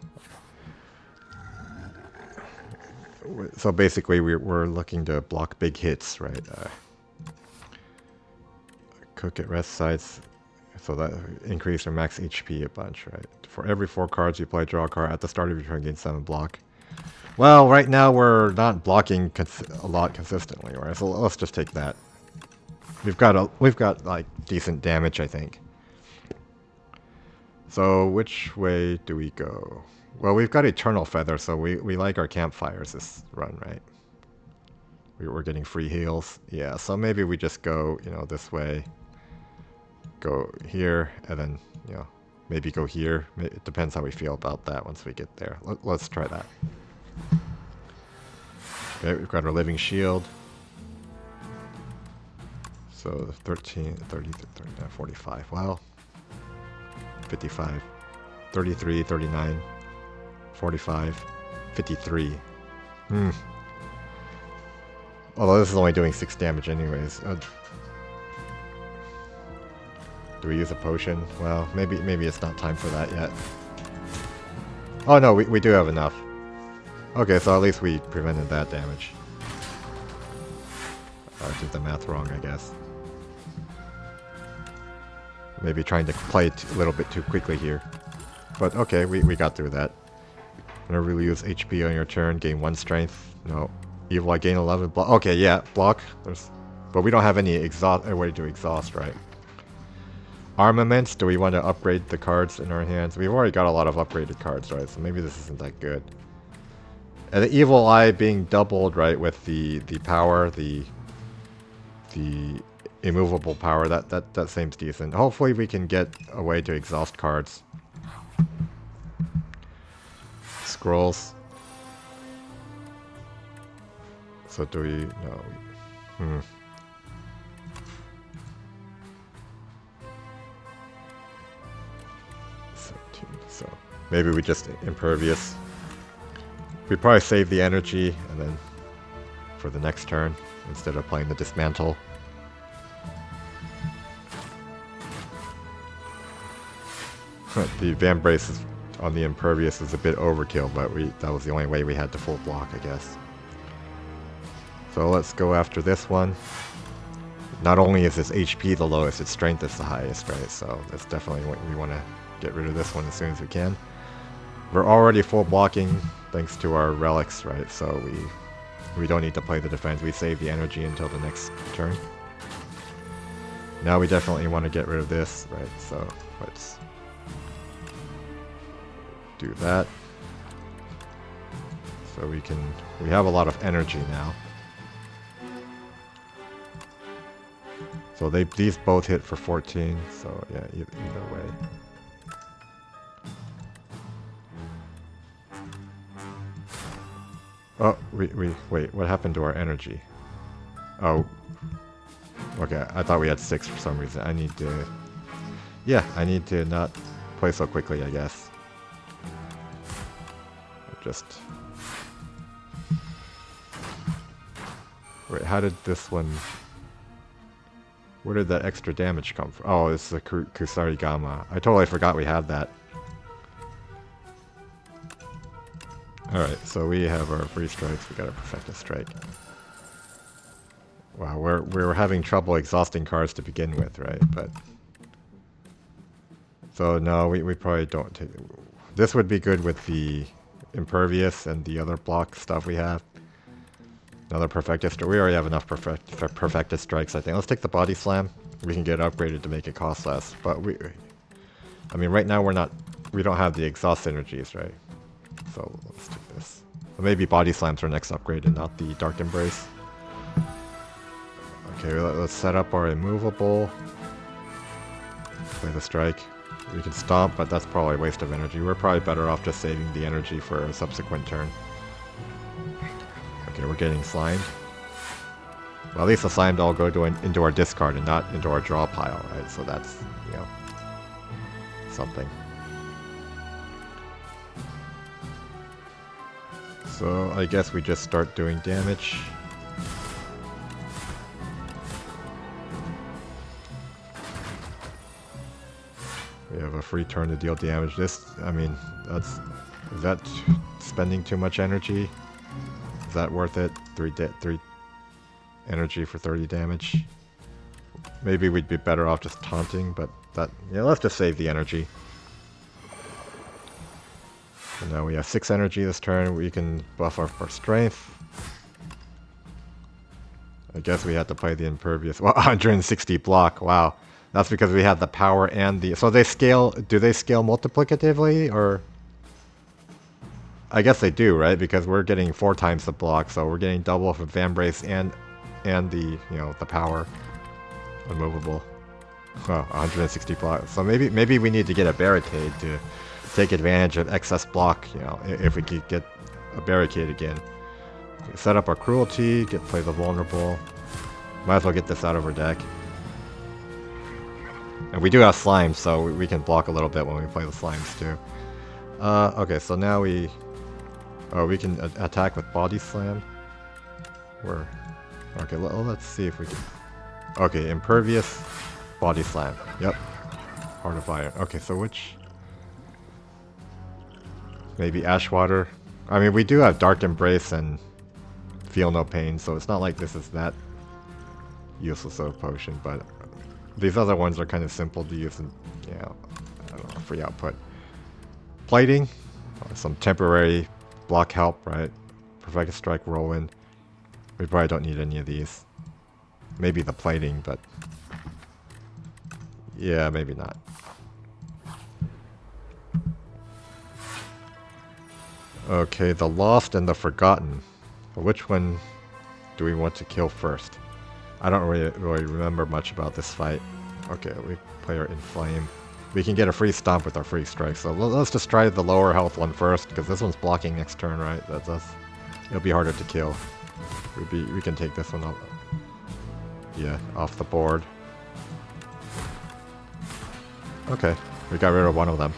basically we're looking to block big hits, right? Cook at rest sites, so that increase your max HP a bunch, right? For every 4 cards you play, draw a card. At the start of your turn, gain 7 block. Well, right now we're not blocking a lot consistently, right? So let's just take that. We've got like decent damage, I think. So which way do we go? Well, we've got Eternal Feather, so we like our campfires this run, right? We're getting free heals. Yeah, so maybe we just go, this way. Go here, and then, maybe go here. It depends how we feel about that once we get there. Let's try that. Okay, we've got our Living Shield. So 13, 30, 39, 45. Well, 55, 33, 39, 45, 53. Although this is only doing 6 damage anyways. Do we use a potion? Well, maybe it's not time for that yet. Oh no, we do have enough. Okay, so at least we prevented that damage. I did the math wrong, I guess. Maybe trying to play it a little bit too quickly here. But okay, we got through that. Whenever you use HP on your turn, gain 1 strength. No. Evil, I gain 11 block. Okay, yeah, block. But we don't have any way to exhaust, right? Armaments, do we want to upgrade the cards in our hands? We've already got a lot of upgraded cards, right? So maybe this isn't that good. And the Evil Eye being doubled, right, with the power, the immovable power, that seems decent. Hopefully we can get a way to exhaust cards. Scrolls. So do we... No. 17. So maybe we just Impervious. We probably save the energy and then for the next turn instead of playing the Dismantle. The Vambrace on the Impervious is a bit overkill, but that was the only way we had to full block, I guess. So let's go after this one. Not only is its HP the lowest, its strength is the highest, right? So that's definitely what we want to get rid of this one as soon as we can. We're already full blocking thanks to our relics, right? So we don't need to play the defense. We save the energy until the next turn. Now we definitely want to get rid of this, right? So let's do that. So we have a lot of energy now. So these both hit for 14, so yeah, either way. Oh, wait, what happened to our energy? Oh, okay, I thought we had 6 for some reason. I need to not play so quickly, I guess. Just... Wait, how did this one... Where did that extra damage come from? Oh, it's the Kusari Gamma. I totally forgot we had that. Alright, so we have our free strikes. We got a perfected strike. Wow, we're having trouble exhausting cards to begin with, right? But so no, we probably don't take. This would be good with the impervious and the other block stuff we have. Another perfected strike. We already have enough perfected strikes, I think. Let's take the body slam. We can get upgraded to make it cost less. But I mean, right now we don't have the exhaust energies, right? So let's take this. Maybe body slam's our next upgrade and not the dark embrace. Okay, let's set up our immovable. Play the strike. We can stomp, but that's probably a waste of energy. We're probably better off just saving the energy for a subsequent turn. Okay, we're getting slimed. Well, at least the slimed all go into our discard and not into our draw pile, right? So that's, you know, something. So I guess we just start doing damage. We have a free turn to deal damage. This, I mean, is that spending too much energy? Is that worth it? 3 energy for 30 damage. Maybe we'd be better off just taunting, but that, yeah, let's just save the energy. And now we have 6 energy this turn. We can buff our strength. I guess we had to play the impervious. Well, 160 block. Wow. That's because we have the power and the... So they scale... Do they scale multiplicatively, or... I guess they do, right? Because we're getting 4 times the block, so we're getting double from Vambrace and the, you know, the power. Unmovable. Oh, 160 block. So maybe we need to get a barricade to take advantage of excess block, you know, if we could get a barricade again. Set up our cruelty, play the vulnerable. Might as well get this out of our deck. And we do have slimes, so we can block a little bit when we play the slimes too. Okay, so now we can attack with body slam. Okay, let's see if we can. Okay, impervious, body slam. Yep, Heart of Iron. Okay, so which? Maybe Ashwater. I mean, we do have Dark Embrace and Feel No Pain, so it's not like this is that useless of a potion, but these other ones are kind of simple to use and, you know, I don't know, free output. Plating, some temporary block help, right? Perfect Strike, Whirlwind. We probably don't need any of these. Maybe the plating, but yeah, maybe not. Okay, the Lost and the Forgotten. Which one do we want to kill first? I don't really remember much about this fight. Okay, we play our Inflame. We can get a free stomp with our free strike, so let's just try the lower health one first, because this one's blocking next turn, right? It'll be harder to kill. We can take this one off. Yeah, off the board. Okay, we got rid of one of them.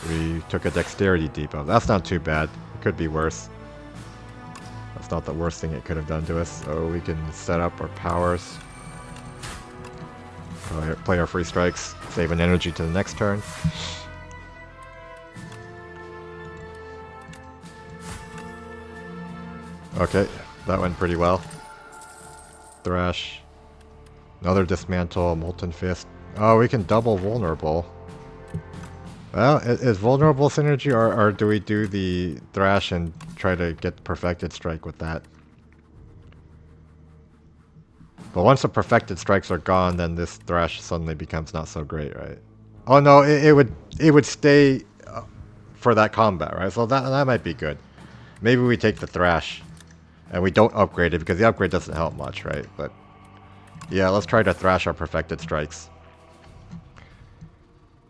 We took a dexterity debuff. That's not too bad. It could be worse. That's not the worst thing it could have done to us. So we can set up our powers. Play our free strikes. Save an energy to the next turn. Okay, that went pretty well. Thrash. Another Dismantle, Molten Fist. Oh, we can double Vulnerable. Well, is Vulnerable synergy, or do we do the Thrash and try to get Perfected Strike with that? But once the Perfected Strikes are gone, then this Thrash suddenly becomes not so great, right? Oh no, it would stay for that combat, right? So that might be good. Maybe we take the Thrash, and we don't upgrade it, because the upgrade doesn't help much, right? But yeah, let's try to Thrash our Perfected Strikes.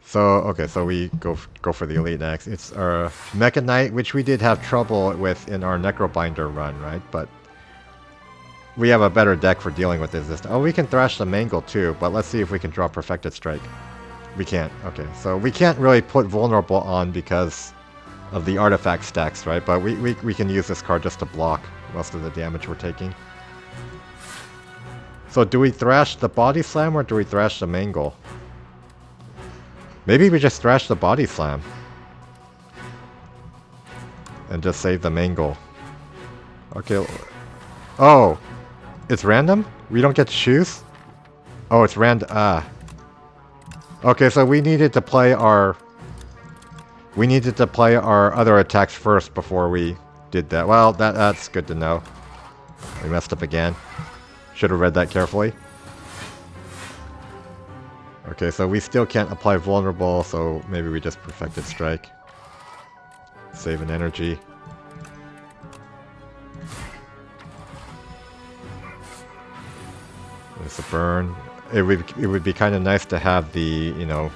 So, okay, so we go for the Elite next. It's our Mecha Knight, which we did have trouble with in our Necrobinder run, right? But we have a better deck for dealing with this. Oh, we can Thrash the Mangle too, but let's see if we can draw Perfected Strike. We can't. Okay, so we can't really put Vulnerable on because of the artifact stacks, right? But we can use this card just to block most of the damage we're taking. So do we thrash the body slam or do we thrash the mangle? Maybe we just thrash the body slam. And just save the mangle. Okay. Oh! It's random? We don't get to choose? Oh, it's random. Ah. Okay, so we needed to play our... We needed to play our other attacks first before we did that. Well, that's good to know. We messed up again. Should have read that carefully. Okay, so we still can't apply vulnerable, so maybe we just perfected strike. Save an energy. There's a burn. It would be kind of nice to have the, you know,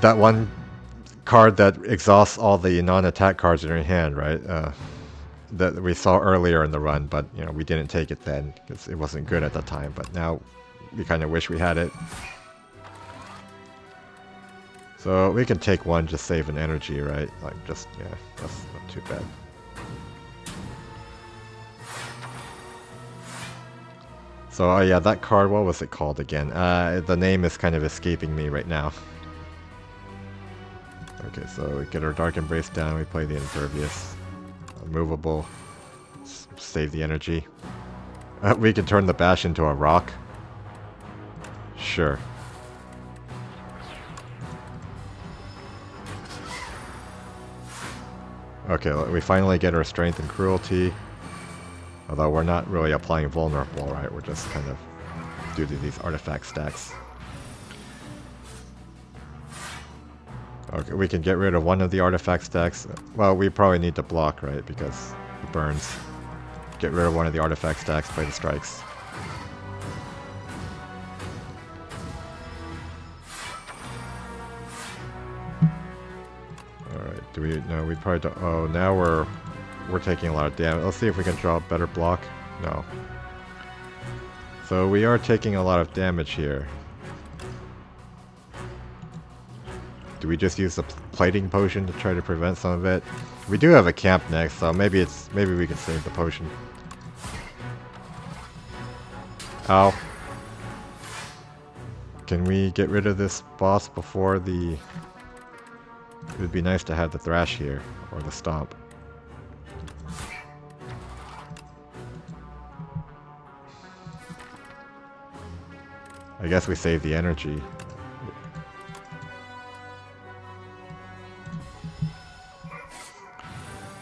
that one card that exhausts all the non-attack cards in your hand, right? That we saw earlier in the run, but you know we didn't take it then because it wasn't good at the time. But now we kind of wish we had it. So we can take one, just save an energy, right? Like just yeah, that's not too bad. So oh yeah, that card. What was it called again? The name is kind of escaping me right now. Okay, so we get our Dark Embrace down, we play the Impervious. Movable. Save the energy. We can turn the Bash into a rock. Sure. Okay, we finally get our Strength and Cruelty. Although we're not really applying Vulnerable, right? We're just kind of due to these artifact stacks. Okay, we can get rid of one of the artifact stacks. Well, we probably need to block, right? Because it burns. Get rid of one of the artifact stacks, play the strikes. Alright, do we... No, we probably don't... Oh, now we're taking a lot of damage. Let's see if we can draw a better block. No. So we are taking a lot of damage here. Do we just use the plating potion to try to prevent some of it? We do have a camp next, so maybe we can save the potion. Ow. Can we get rid of this boss before the... It would be nice to have the thrash here, or the stomp. I guess we save the energy.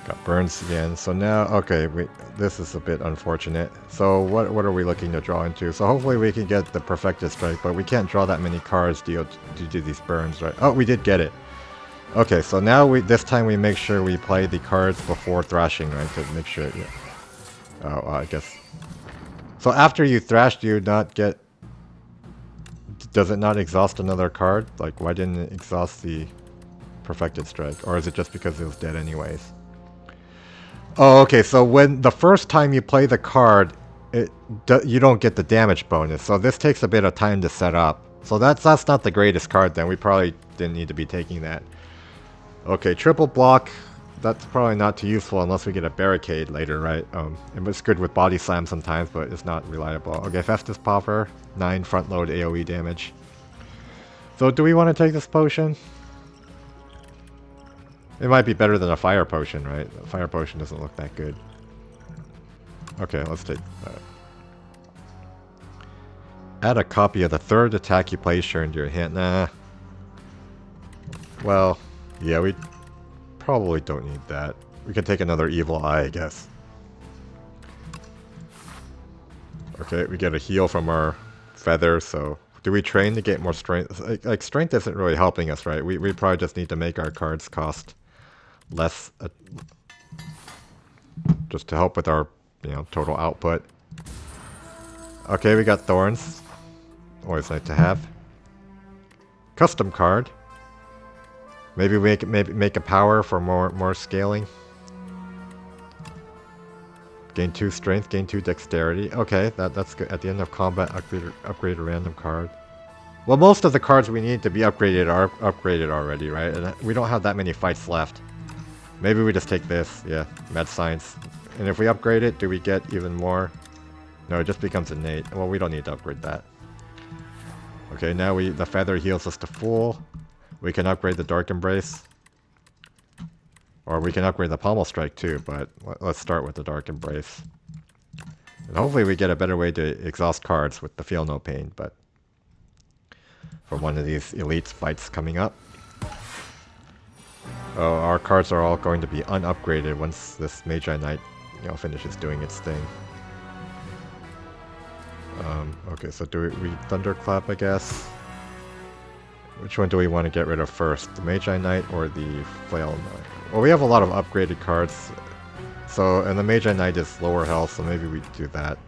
Got burns again. So now, okay, this is a bit unfortunate. So what are we looking to draw into? So hopefully we can get the Perfected Strike, but we can't draw that many cards due to these burns, right? Oh, we did get it. Okay, so now this time we make sure we play the cards before thrashing, right? To make sure, yeah. Oh, I guess. So after you thrash, do you not get... Does it not exhaust another card? Like, why didn't it exhaust the Perfected Strike? Or is it just because it was dead anyways? Oh, okay, so when the first time you play the card, you don't get the damage bonus. So this takes a bit of time to set up. So that's not the greatest card then. We probably didn't need to be taking that. Okay, triple block. That's probably not too useful unless we get a barricade later, right? It's good with body slam sometimes, but it's not reliable. Okay, Festus Popper, 9 front load AoE damage. So do we want to take this potion? It might be better than a fire potion, right? A fire potion doesn't look that good. Okay, let's take that. Add a copy of the third attack you place during your hand. Nah. Well, yeah, we probably don't need that. We can take another evil eye, I guess. Okay, we get a heal from our feather, so... Do we train to get more strength? Like strength isn't really helping us, right? We probably just need to make our cards cost less... just to help with our, you know, total output. Okay, we got Thorns. Always nice to have. Custom card. Maybe we make a power for more scaling. Gain 2 strength, gain 2 dexterity. Okay, that's good. At the end of combat, upgrade a random card. Well, most of the cards we need to be upgraded are upgraded already, right? And we don't have that many fights left. Maybe we just take this. Yeah, Mad Science. And if we upgrade it, do we get even more? No, it just becomes innate. Well, we don't need to upgrade that. Okay, now the feather heals us to full. We can upgrade the Dark Embrace. Or we can upgrade the Pommel Strike too, but let's start with the Dark Embrace. And hopefully we get a better way to exhaust cards with the Feel No Pain, but for one of these elite fights coming up. Oh, our cards are all going to be unupgraded once this Magi Knight, finishes doing its thing. Okay, so do we Thunderclap, I guess? Which one do we want to get rid of first? The Magi Knight or the Flail Knight? Well, we have a lot of upgraded cards. So, and the Magi Knight is lower health, so maybe we do that.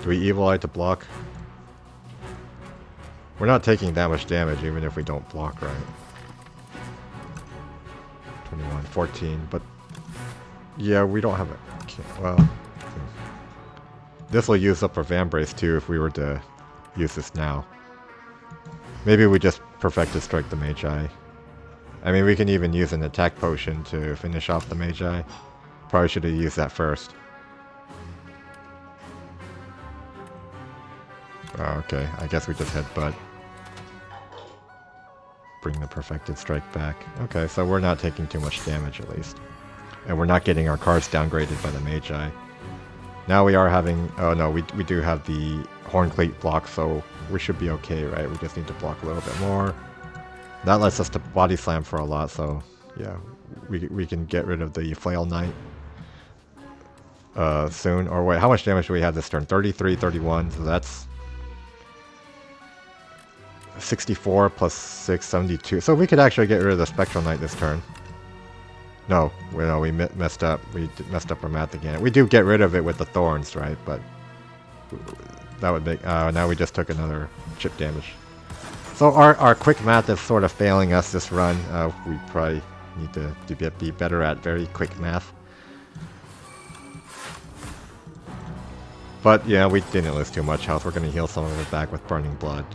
Do we Evil Eye to block? We're not taking that much damage even if we don't block right. 21, 14, but yeah, we don't have it. Well, this will use up our Vambrace too if we were to use this now. Maybe we just Perfected Strike the Magi. I mean, we can even use an attack potion to finish off the Magi. Probably should have used that first. Oh, okay, I guess we just Headbutt. Bring the Perfected Strike back. Okay, so we're not taking too much damage at least. And we're not getting our cards downgraded by the Magi. Now we are having... Oh no, we do have the Horn Cleat block, so we should be okay, right? We just need to block a little bit more. That lets us to Body Slam for a lot, so yeah. We can get rid of the Flail Knight soon. Or wait, how much damage do we have this turn? 33, 31, so that's 64 plus 6, 72. So we could actually get rid of the Spectral Knight this turn. No, we messed up. We messed up our math again. We do get rid of it with the Thorns, right? But that would make... now we just took another chip damage. So our quick math is sort of failing us this run. We probably need to be better at very quick math. But yeah, we didn't lose too much health. We're going to heal some of it back with Burning Blood.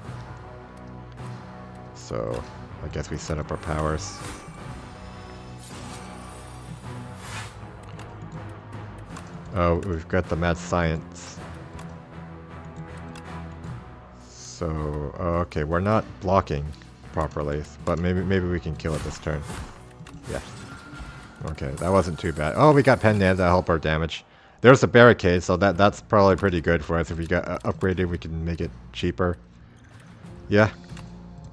So I guess we set up our powers. Oh, we've got the Mad Science. So, okay, we're not blocking properly, but maybe we can kill it this turn. Yeah. Okay, that wasn't too bad. Oh, we got Pendant to help our damage. There's a Barricade, so that's probably pretty good for us. If we got upgraded, we can make it cheaper. Yeah.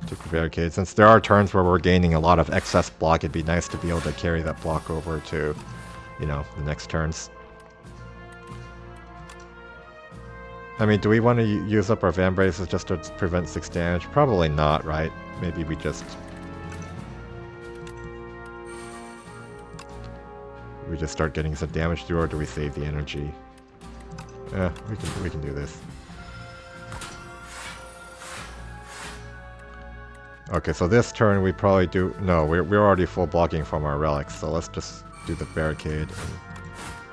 Took the Barricade. Since there are turns where we're gaining a lot of excess block, it'd be nice to be able to carry that block over to, the next turns. I mean, do we want to use up our Vambraces just to prevent 6 damage? Probably not, right? Maybe we just... start getting some damage through, or do we save the energy? Yeah, we can do this. Okay, so this turn we probably do... No, we're already full blocking from our relics, so let's just do the Barricade.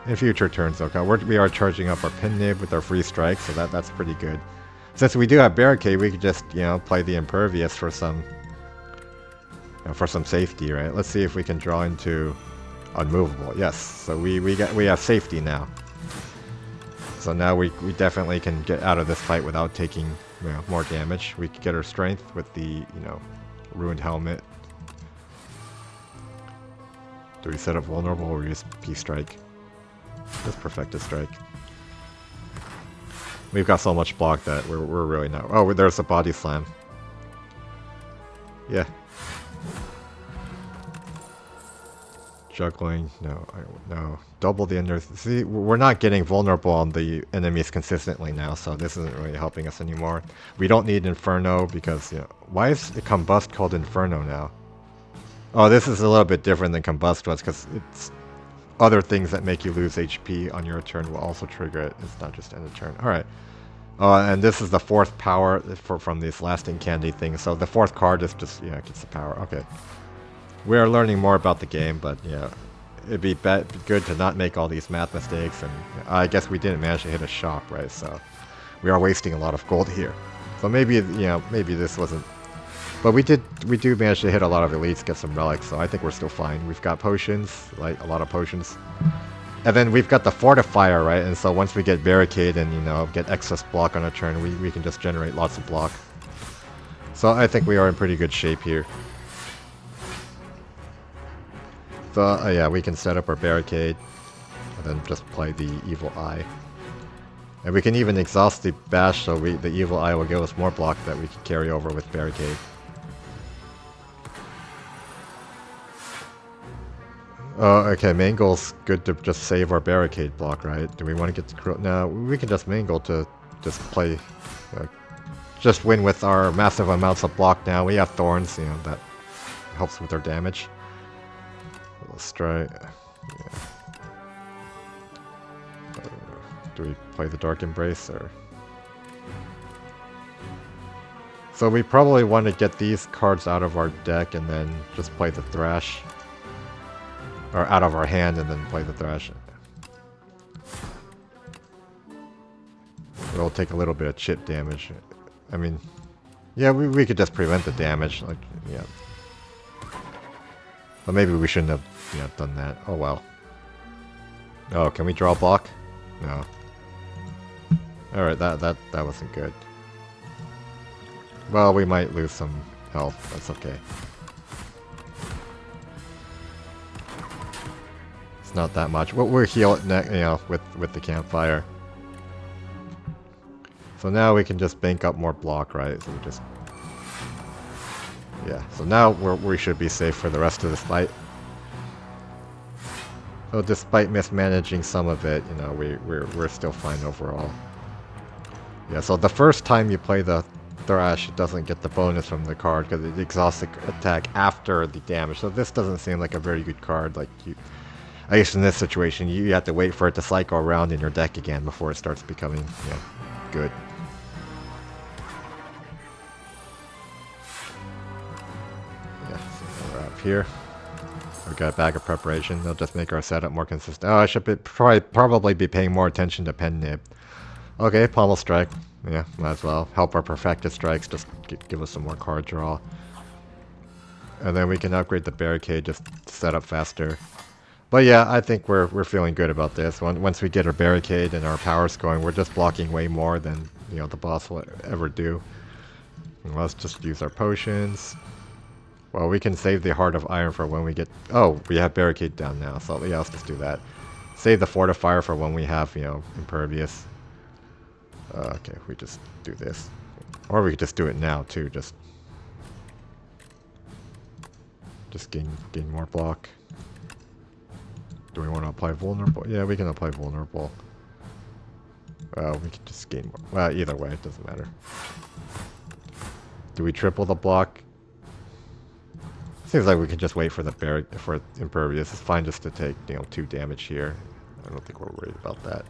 In future turns, okay, we are charging up our Pin Nib with our Free Strike, so that's pretty good. Since we do have Barricade, we could just, play the Impervious for some safety, right? Let's see if we can draw into Unmovable. Yes, so we have safety now. So now we definitely can get out of this fight without taking more damage. We can get our strength with the Ruined Helmet. Do we set up Vulnerable or we just P-Strike? Just Perfected Strike. We've got so much block that we're really not... Oh, there's a Body Slam. Yeah. Juggling. No. Double the ender... See, we're not getting vulnerable on the enemies consistently now, so this isn't really helping us anymore. We don't need Inferno because, why is the Combust called Inferno now? Oh, this is a little bit different than Combust was, because it's... Other things that make you lose HP on your turn will also trigger it. It's not just end of turn. Alright. And this is the 4th power from this Lasting Candy thing. So the 4th card is just, gets the power. Okay. We are learning more about the game, but, it'd be good to not make all these math mistakes. And I guess we didn't manage to hit a shop, right? So we are wasting a lot of gold here. So maybe, maybe this wasn't... But we do manage to hit a lot of elites, get some relics, so I think we're still fine. We've got potions, like a lot of potions. And then we've got the fortifier, right? And so once we get barricade and, you know, get excess block on a turn, we can just generate lots of block. So I think we are in pretty good shape here. So yeah, we can set up our barricade and then just play the evil eye. And we can even exhaust the bash, so the evil eye will give us more block that we can carry over with barricade. Oh, okay, main goal's good to just save our barricade block, right? Do we want to get the... No, we can just main goal to just play... just win with our massive amounts of block now. We have thorns, you know, that helps with our damage. Let's try... Yeah. Do we play the Dark Embrace, or... So we probably want to get these cards out of our deck and then just play the Thrash. Or out of our hand and then play the Thrash. It'll take a little bit of chip damage. I mean, yeah, we could just prevent the damage. Like, yeah. But maybe we shouldn't have done that. Oh well. Oh, can we draw block? No. Alright, that wasn't good. Well, we might lose some health. That's okay. It's not that much. We'll heal it, you know, with the campfire. So now we can just bank up more block, right? So we just... Yeah, so now we should be safe for the rest of this fight. So despite mismanaging some of it, you know, we're still fine overall. Yeah, so the first time you play the Thrash, it doesn't get the bonus from the card because it exhausts the attack after the damage. So this doesn't seem like a very good card. Like, I guess in this situation, you have to wait for it to cycle around in your deck again before it starts becoming, you know, good. Yeah, so we're up here. We got a bag of preparation. They'll just make our setup more consistent. Oh, I should probably be paying more attention to Pen Nib. Okay, Pommel Strike. Yeah, might as well. Help our Perfected Strikes, just give us some more card draw. And then we can upgrade the Barricade, just set up faster. But yeah, I think we're feeling good about this. Once we get our Barricade and our powers going, we're just blocking way more than, you know, the boss will ever do. And let's just use our potions. Well, we can save the Heart of Iron for when we get... Oh, we have Barricade down now, so yeah, let's just do that. Save the Fortifier for when we have, you know, Impervious. Okay, we just do this. Or we could just do it now, too, just gain more block. Do we want to apply Vulnerable? Yeah, we can apply Vulnerable. Well, we can just gain more. Well, either way, it doesn't matter. Do we triple the block? Seems like we can just wait for the for Impervious. It's fine just to take, you know, 2 damage here. I don't think we're worried about that.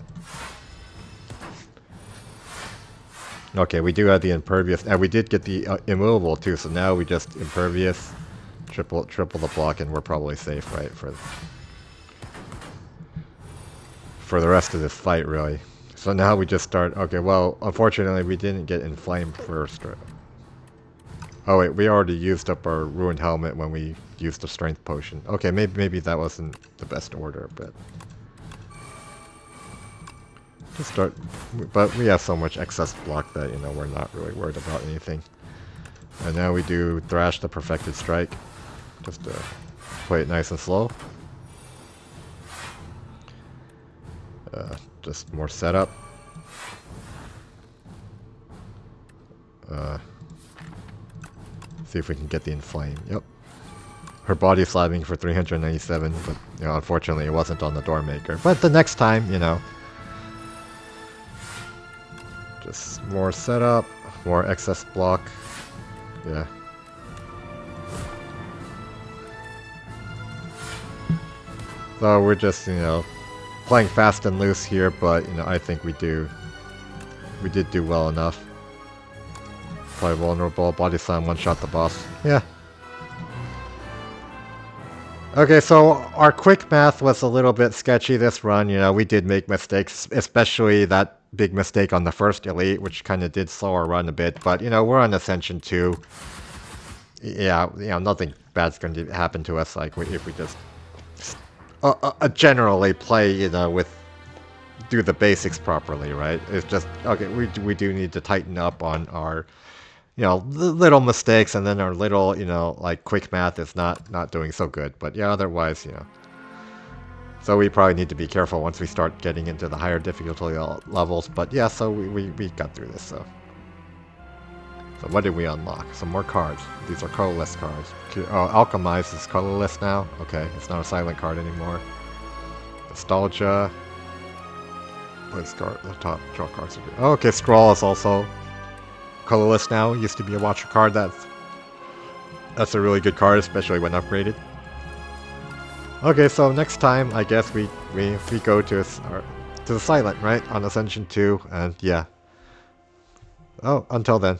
Okay, we do have the Impervious, and we did get the Immovable too. So now we just Impervious, triple the block, and we're probably safe, right, for the rest of this fight, really. So now we just start. Okay, well, unfortunately, we didn't get Inflamed first. Oh wait, we already used up our Ruined Helmet when we used the Strength Potion. Okay, maybe that wasn't the best order, but just start. But we have so much excess block that, you know, we're not really worried about anything. And now we do Thrash the Perfected Strike, just to play it nice and slow. Just more setup. See if we can get the Inflame. Yep. Her body slamming for 397, but, you know, unfortunately it wasn't on the Doormaker. But the next time, you know, just more setup, more excess block. Yeah. So we're just, you know, playing fast and loose here, but, you know, I think we did do well enough. Play Vulnerable, Body Slam, one-shot the boss. Yeah. Okay, so our quick math was a little bit sketchy this run. You know, we did make mistakes, especially that big mistake on the first Elite, which kind of did slow our run a bit. But, you know, we're on Ascension 2. Yeah, you know, nothing bad's going to happen to us, like, if we just generally play, with do the basics properly, right? It's just okay. We do need to tighten up on our, little mistakes, and then our little, like quick math is not doing so good. But yeah, otherwise, So we probably need to be careful once we start getting into the higher difficulty levels. But yeah, so we got through this. So what did we unlock? Some more cards. These are colorless cards. Oh, Alchemize is colorless now. Okay, it's not a silent card anymore. Nostalgia. Let's start the top draw cards. Oh, okay, Scroll is also colorless now. Used to be a watcher card. That's a really good card, especially when upgraded. Okay, so next time I guess we go to the silent, right, on Ascension 2, and yeah. Oh, until then.